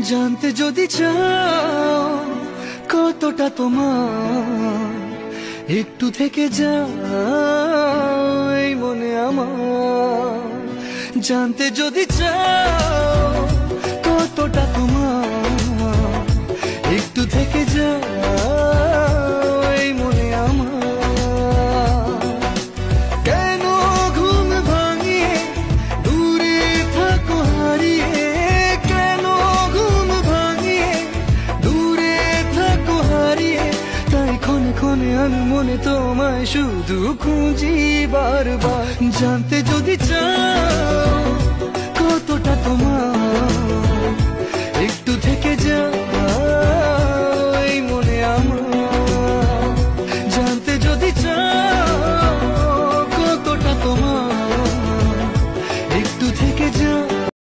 জানতে যদি চাও কতটা তোমার, একটু থেকে যাও এই মনে আমার। জানতে যদি চাও কতটা তোমার, একটু থেকে যাও এই মনে আমার। কেন ঘুম ভাঙিয়ে দূরে থাকো হারিয়ে, কেন ঘুম ভাঙিয়ে দূরে থাকো হারিয়ে, তাই ক্ষণে ক্ষণে আমি মনে তোমায় শুধু খুঁজি বারবার। জানতে যদি চাও